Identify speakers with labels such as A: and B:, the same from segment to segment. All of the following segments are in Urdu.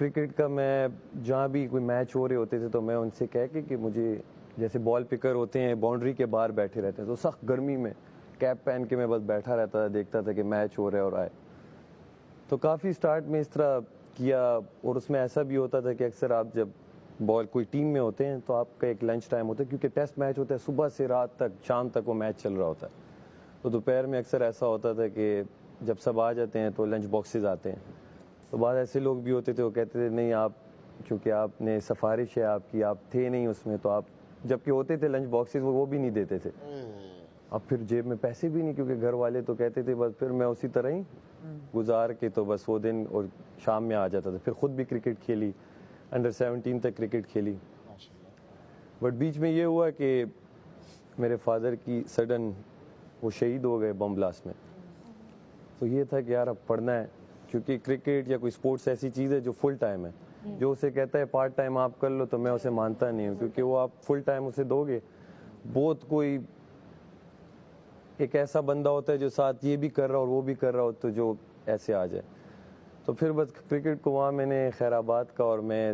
A: کرکٹ کا میں جہاں بھی کوئی میچ ہو رہے ہوتے تھے تو میں ان سے کہہ کے کہ مجھے جیسے بال پکر ہوتے ہیں باؤنڈری کے باہر بیٹھے رہتے ہیں تو سخت گرمی میں کیپ پہن کے میں بس بیٹھا رہتا تھا, دیکھتا تھا کہ میچ ہو رہا ہے اور آئے. تو کافی سٹارٹ میں اس طرح کیا, اور اس میں ایسا بھی ہوتا تھا کہ اکثر آپ جب بال کوئی ٹیم میں ہوتے ہیں تو آپ کا ایک لنچ ٹائم ہوتا ہے, کیونکہ ٹیسٹ میچ ہوتا ہے صبح سے رات تک شام تک وہ میچ چل رہا ہوتا ہے. تو دوپہر میں اکثر ایسا ہوتا تھا کہ جب سب آ جاتے ہیں تو لنچ باکسز آتے ہیں. تو بعض ایسے لوگ بھی ہوتے تھے وہ کہتے تھے نہیں آپ چونکہ آپ نے سفارش ہے آپ کی, آپ تھے نہیں اس میں, تو آپ جب کہ ہوتے تھے لنچ باکسز وہ بھی نہیں دیتے تھے. اب پھر جیب میں پیسے بھی نہیں کیونکہ گھر والے تو کہتے تھے, بس پھر میں اسی طرح ہی گزار کے تو بس وہ دن اور شام میں آ جاتا تھا. پھر خود بھی کرکٹ کھیلی, انڈر 17 تک کرکٹ کھیلی. بٹ بیچ میں یہ ہوا کہ میرے فادر کی سڈن وہ شہید ہو گئے بم بلاسٹ میں. تو یہ تھا کہ یار اب پڑھنا ہے, کیونکہ کرکٹ یا کوئی سپورٹس ایسی چیز ہے جو فل ٹائم ہے. جو اسے کہتا ہے پارٹ ٹائم آپ کر لو تو میں اسے مانتا نہیں ہوں, کیونکہ وہ آپ فل ٹائم اسے دو گے. بہت کوئی ایک ایسا بندہ ہوتا ہے جو ساتھ یہ بھی کر رہا اور وہ بھی کر رہا ہو تو جو ایسے آ جائے. تو پھر بس کرکٹ کو وہاں میں نے خیر آباد کا اور میں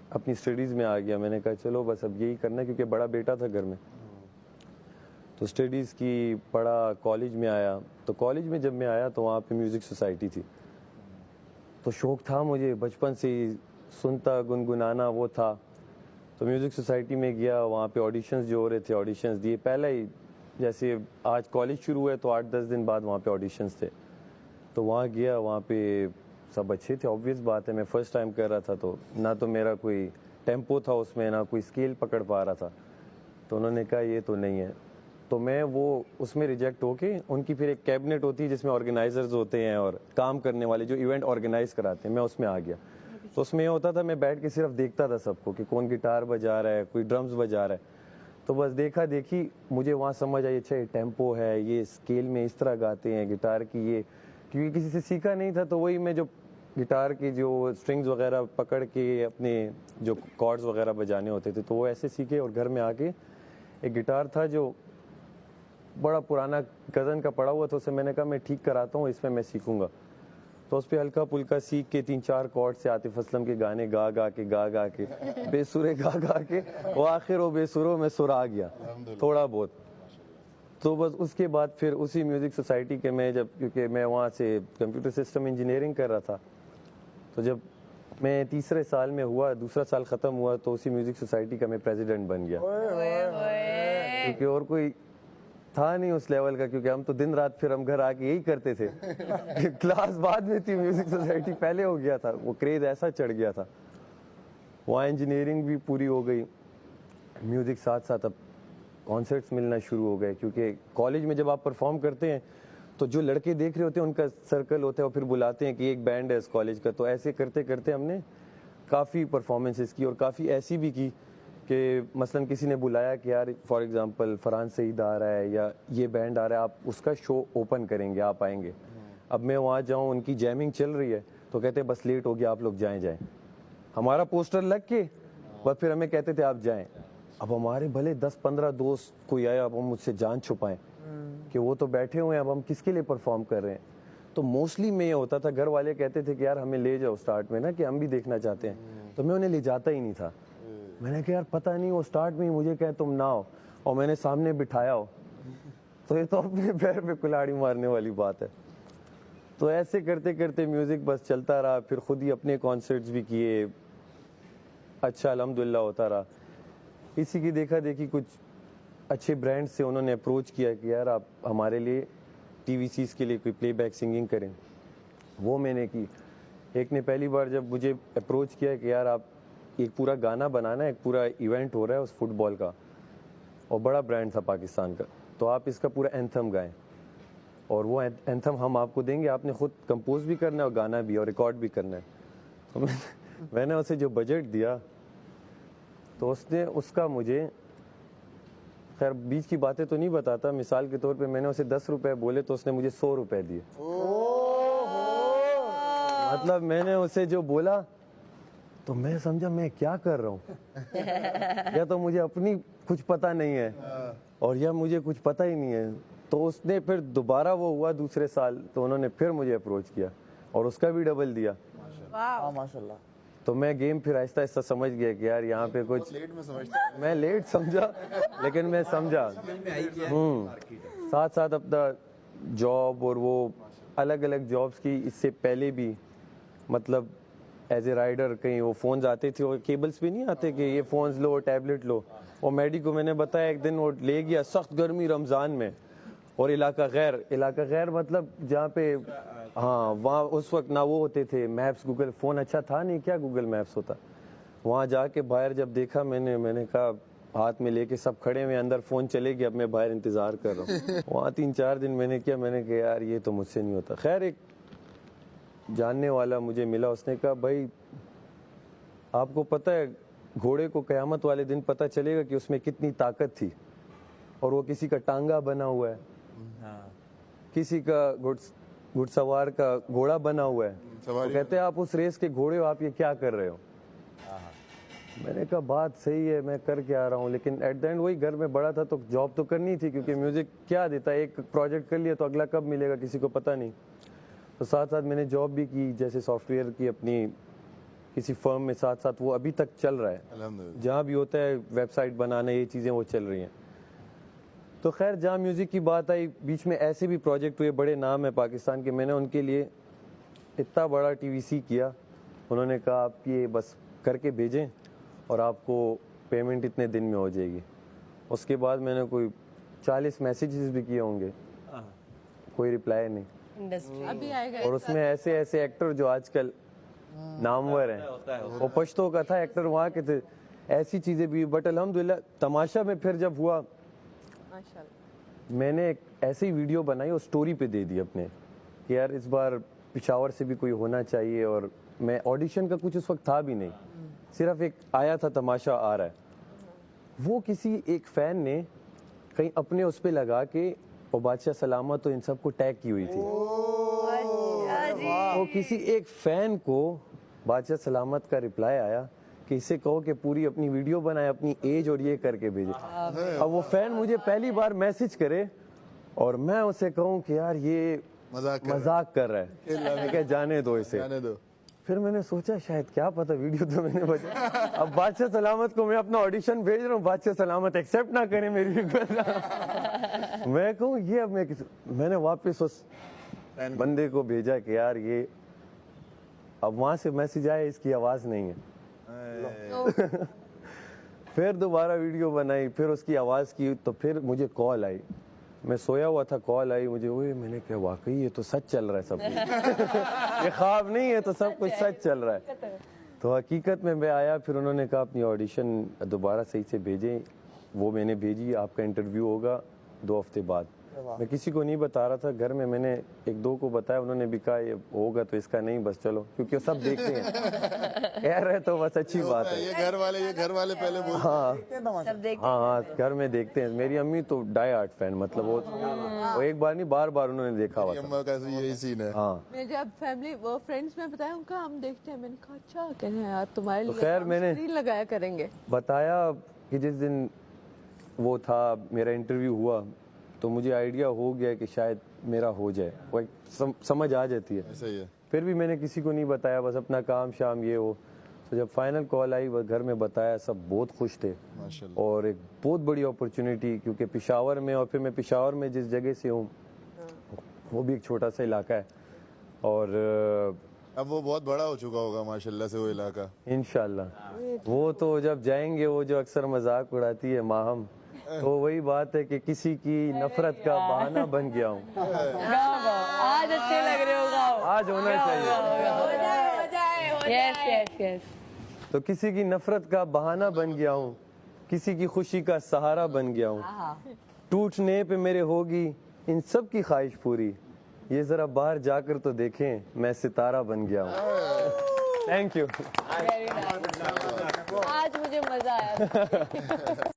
A: اپنی اسٹڈیز میں آ گیا. میں نے کہا چلو بس اب یہی کرنا ہے, کیونکہ بڑا بیٹا تھا گھر میں. تو اسٹڈیز کی پڑھا, کالج میں آیا. تو کالج میں جب میں آیا تو وہاں پہ میوزک سوسائٹی تھی. تو شوق تھا مجھے بچپن سے ہی, سنتا گنگنانا وہ تھا. تو میوزک سوسائٹی میں گیا, وہاں پہ آڈیشنز جو ہو رہے تھے آڈیشنز دیے. پہلے ہی جیسے آج کالج شروع ہوئے تو 8-10 دن بعد وہاں پہ آڈیشنز تھے. تو وہاں گیا, وہاں پہ سب اچھے تھے. آبویس بات ہے میں فرسٹ ٹائم کر رہا تھا تو نہ تو میرا کوئی ٹیمپو تھا اس میں, نہ کوئی اسکیل پکڑ پا رہا تھا. تو انہوں نے کہا یہ تو نہیں ہے. تو میں وہ اس میں ریجیکٹ ہو کے, ان کی پھر ایک کیبنٹ ہوتی ہے جس میں آرگنائزرز ہوتے ہیں اور کام کرنے والے جو ایونٹ آرگنائز کراتے ہیں, میں اس میں آ گیا. تو اس میں یہ ہوتا تھا میں بیٹھ کے صرف دیکھتا تھا سب کو کہ کون گٹار بجا رہا ہے, کوئی ڈرمز بجا رہا ہے. تو بس دیکھا دیکھی مجھے وہاں سمجھ آئی اچھا یہ ٹیمپو ہے, یہ اسکیل میں اس طرح گاتے ہیں گٹار کی, یہ کیونکہ کسی سے سیکھا نہیں تھا. تو وہی میں جو گٹار کی جو اسٹرنگز وغیرہ پکڑ کے اپنے جو کارڈز وغیرہ بجانے ہوتے تھے تو وہ ایسے سیکھے. اور گھر میں آ کے ایک گٹار تھا جو بڑا پرانا کزن کا پڑا ہوا تھا, اسے میں نے کہا میں ٹھیک کراتا ہوں, اس میں میں سیکھوں گا. تو اس پہ ہلکا پھلکا سیکھ کے 3-4 کارڈ سے عاطف اسلم کے گانے گا گا کے بے سرے گا کے وہ آخر وہ بے سروں میں سر آ گیا تھوڑا بہت. تو بس اس کے بعد پھر اسی میوزک سوسائٹی کے میں جب, کیونکہ میں وہاں سے کمپیوٹر سسٹم انجینئرنگ کر رہا تھا, تو جب میں تیسرے سال میں ہوا, دوسرا سال ختم ہوا, تو اسی میوزک سوسائٹی کا میں پریزیڈنٹ بن گیا. کیونکہ اور کوئی تھا نہیں اس لیول کا, کیونکہ ہم تو دن رات پھر ہم گھر آ کے یہی کرتے تھے. کلاس بعد میں تھی, میوزک سوسائٹی پہلے ہو گیا تھا, وہ کریز ایسا چڑھ گیا تھا. وہاں انجینئرنگ بھی پوری ہو گئی, میوزک ساتھ ساتھ اب کانسرٹس ملنا شروع ہو گئے. کیونکہ کالج میں جب آپ پرفارم کرتے ہیں تو جو لڑکے دیکھ رہے ہوتے ہیں ان کا سرکل ہوتا ہے, اور پھر بلاتے ہیں کہ ایک بینڈ ہے اس کالج کا. تو ایسے کرتے کرتے ہم نے کافی پرفارمنسز کی, اور کافی ایسی بھی کی کہ مثلا کسی نے بلایا کہ یار فار ایگزامپل فرحان سعید آ رہا ہے یا یہ بینڈ آ رہا ہے, آپ اس کا شو اوپن کریں گے, آپ آئیں گے. اب میں وہاں جاؤں, ان کی جیمنگ چل رہی ہے, تو کہتے ہیں بس لیٹ ہو گیا آپ لوگ جائیں. ہمارا پوسٹر لگ کے بس پھر ہمیں کہتے تھے آپ جائیں. اب ہمارے بھلے 10-15 دوست کوئی آیا, اب ہم مجھ سے جان چھپائیں کہ وہ تو بیٹھے ہوئے ہیں, اب ہم کس کے لیے پرفارم کر رہے ہیں. تو موسٹلی میں یہ ہوتا تھا, گھر والے کہتے تھے کہ یار ہمیں لے جاؤ اسٹارٹ میں نا, کہ ہم بھی دیکھنا چاہتے ہیں. تو میں انہیں لے جاتا ہی نہیں تھا. میں نے کہا یار پتہ نہیں, وہ اسٹارٹ میں ہی مجھے کہے تم نہ ہو, اور میں نے سامنے بٹھایا ہو, تو یہ تو اپنے پیر پہ کلاڑی مارنے والی بات ہے. تو ایسے کرتے کرتے میوزک بس چلتا رہا. پھر خود ہی اپنے کانسرٹس بھی کیے, اچھا الحمدللہ ہوتا رہا. اسی کی دیکھا دیکھی کچھ اچھے برانڈ سے انہوں نے اپروچ کیا کہ یار آپ ہمارے لیے ٹی وی سیز کے لیے کوئی پلے بیک سنگنگ کریں. وہ میں نے کی. ایک نے پہلی بار جب مجھے اپروچ کیا کہ یار آپ ایک پورا گانا بنانا ہے, ایک پورا ایونٹ ہو رہا ہے اس فٹ بال کا, اور بڑا برانڈ تھا پاکستان کا, تو آپ اس کا پورا اینتھم گائیں, اور وہ اینتھم ہم آپ کو دیں گے, آپ نے خود کمپوز بھی کرنا ہے اور گانا بھی اور ریکارڈ بھی کرنا ہے. تو میں نے اسے جو بجٹ دیا تو اس نے اس کا مجھے, خیر بیچ کی باتیں تو نہیں بتاتا, مثال کے طور پہ میں نے اسے 10 روپے بولے تو اس نے مجھے 100 روپے دیے. مطلب میں نے اسے جو بولا تو میں سمجھا میں کیا کر رہا ہوں, یا تو مجھے اپنی کچھ پتہ نہیں ہے اور یا مجھے کچھ پتہ ہی نہیں ہے. تو اس نے پھر دوبارہ وہ ہوا دوسرے سال, تو انہوں نے پھر مجھے اپروچ کیا اور اس کا بھی ڈبل دیا.
B: ماشاءاللہ.
A: تو میں گیم پھر آہستہ آہستہ سمجھ گیا کہ یار یہاں پہ کچھ
B: لیٹ میں سمجھتا
A: میں لیٹ سمجھا لیکن میں سمجھا ساتھ ساتھ اپنا جاب اور وہ الگ الگ جابس کی اس سے پہلے بھی مطلب ایز اے رائڈر کہیں وہ فونز آتے تھے اور کیبلز بھی نہیں آتے کہ یہ فونز لو ٹیبلٹ لو. اور میڈی کو میں نے بتایا ایک دن وہ لے گیا سخت گرمی رمضان میں اور علاقہ غیر مطلب جہاں پہ ہاں وہاں اس وقت نہ وہ ہوتے تھے میپس گوگل فون اچھا تھا نہیں کیا گوگل میپس ہوتا. وہاں جا کے باہر جب دیکھا میں نے کہا ہاتھ میں لے کے سب کھڑے ہوئے اندر فون چلے گیا اب میں باہر انتظار کر رہا ہوں. وہاں 3-4 دن میں نے کہا یار یہ تو مجھ سے نہیں ہوتا. خیر ایک جاننے والا مجھے ملا اس نے کہا بھائی آپ کو پتہ ہے گھوڑے کو قیامت والے دن پتہ چلے گا کہ اس میں کتنی طاقت تھی اور وہ کسی کا ٹانگا بنا ہوا ہے کسی کا گھڑ سوار کا گھوڑا بنا ہوا ہے. وہ کہتے ہیں آپ اس ریس کے گھوڑے ہو آپ یہ کیا کر رہے ہو. میں نے کہا بات صحیح ہے میں کر کے آ رہا ہوں لیکن ایٹ دا اینڈ وہی گھر میں بڑا تھا تو جاب تو کرنی تھی کیونکہ میوزک کیا دیتا ہے ایک پروجیکٹ کر لیا تو اگلا کب ملے گا کسی کو پتہ نہیں. تو ساتھ ساتھ میں نے جاب بھی کی جیسے سافٹ ویئر کی اپنی کسی فرم میں ساتھ ساتھ وہ ابھی تک چل رہا ہے جہاں بھی ہوتا ہے ویب سائٹ بنانا یہ چیزیں وہ چل رہی ہیں. تو خیر جہاں میوزک کی بات آئی بیچ میں ایسے بھی پروجیکٹ ہوئے بڑے نام ہیں پاکستان کے میں نے ان کے لیے اتنا بڑا ٹی وی سی کیا انہوں نے کہا آپ یہ بس کر کے بھیجیں اور آپ کو پیمنٹ اتنے دن میں ہو جائے گی. اس کے بعد میں نے کوئی 40 میسیجز بھی کیے ہوں گے کوئی رپلائی نہیں. اور اس میں ایسے ایکٹر جو آج کل نامور ہیں وہ پشتوں کا تھا ایکٹر وہاں کے تھے ایسی چیزیں بھی. بٹ الحمدللہ تماشا میں پھر جب ہوا میں نے ایک ایسی ویڈیو بنائی اور سٹوری پہ دے دی اپنے کہ یار اس بار پشاور سے بھی کوئی ہونا چاہیے. اور میں آڈیشن کا کچھ اس وقت تھا بھی نہیں صرف ایک آیا تھا تماشا آ رہا ہے. وہ کسی ایک فین نے کہیں اپنے اس پہ لگا کے اور بادشاہ سلامت تو ان سب کو ٹیگ کی ہوئی تھی. وہ کسی ایک فین کو بادشاہ سلامت کا رپلائی آیا کہ اسے کہو کہ پوری اپنی ویڈیو بنائے اپنی ایج اور یہ کر کے بھیجے. اب وہ فین مجھے پہلی بار میسج کرے اور میں اسے کہوں کہ یار یہ مذاق کر رہا ہے کہ جانے دو اسے. پھر میں نے سوچا شاید کیا پتا ویڈیو تو میں نے بچا. اب بادشاہ سلامت کو میں اپنا آڈیشن بھیج رہا ہوں بادشاہ سلامت ایکسیپٹ نہ کریں میری ریکویسٹ. میں کہوں یہ اب میں نے واپس اس بندے کو بھیجا کہ یار یہ اب وہاں سے میسج آیا اس کی آواز نہیں ہے. پھر دوبارہ ویڈیو بنائی پھر اس کی آواز کی تو پھر مجھے کال آئی. میں سویا ہوا تھا کال آئی مجھے میں نے کہا واقعی یہ تو سچ چل رہا ہے سب کچھ یہ خواب نہیں ہے تو سب کچھ سچ چل رہا ہے. تو حقیقت میں آیا پھر انہوں نے کہا اپنی آڈیشن دوبارہ صحیح سے بھیجیں. وہ میں نے بھیجی آپ کا انٹرویو ہوگا 2 ہفتے بعد. میں کسی کو نہیں بتا رہا تھا گھر میں نے 1-2 کو بتایا انہوں نے بھی کہا یہ ہوگا تو اس کا نہیں بس چلو کیونکہ سب دیکھتے ہیں کہہ رہے تو بس اچھی بات ہے.
B: یہ گھر والے پہلے
A: ہاں گھر میں دیکھتے ہیں. میری امی تو ڈائی ہارٹ فین مطلب وہ ایک بار نہیں بار انہوں نے دیکھا ہوا تھا.
B: یہی سین ہے.
A: ہاں
C: میں جب فیملی فرینڈس میں بتایا ان کا ہم دیکھتے ہیں میں نے کہا اچھا کہہ رہے ہیں یار تمہارے لیے
A: خیر میں نے
C: لگایا کریں گے.
A: بتایا کہ جس دن وہ تھا میرا انٹرویو ہوا تو مجھے آئیڈیا ہو گیا کہ شاید میرا ہو جائے وہ سمجھ آ جاتی ہے. پھر بھی میں نے کسی کو نہیں بتایا بس اپنا کام شام یہ ہو. تو جب فائنل کال آئی گھر میں بتایا سب بہت خوش تھے اور ایک بہت بڑی اپرچونیٹی کیونکہ پشاور میں اور پھر میں پشاور میں جس جگہ سے ہوں وہ بھی ایک چھوٹا سا علاقہ ہے اور
B: اب وہ بہت بڑا ہو چکا ہوگا ماشاءاللہ سے وہ علاقہ
A: انشاءاللہ. وہ تو جب جائیں گے وہ جو اکثر مذاق اڑاتی ہے ماہم تو وہی بات ہے کہ کسی کی نفرت کا بہانہ بن گیا ہوں.
C: آج اچھے لگ رہے ہو
A: آج ہونا چاہیے. تو کسی کی نفرت کا بہانہ بن گیا ہوں کسی کی خوشی کا سہارا بن گیا ہوں. ٹوٹنے پہ میرے ہوگی ان سب کی خواہش پوری یہ ذرا باہر جا کر تو دیکھیں میں ستارہ بن گیا ہوں. Thank you.
C: آج مجھے مزہ آیا.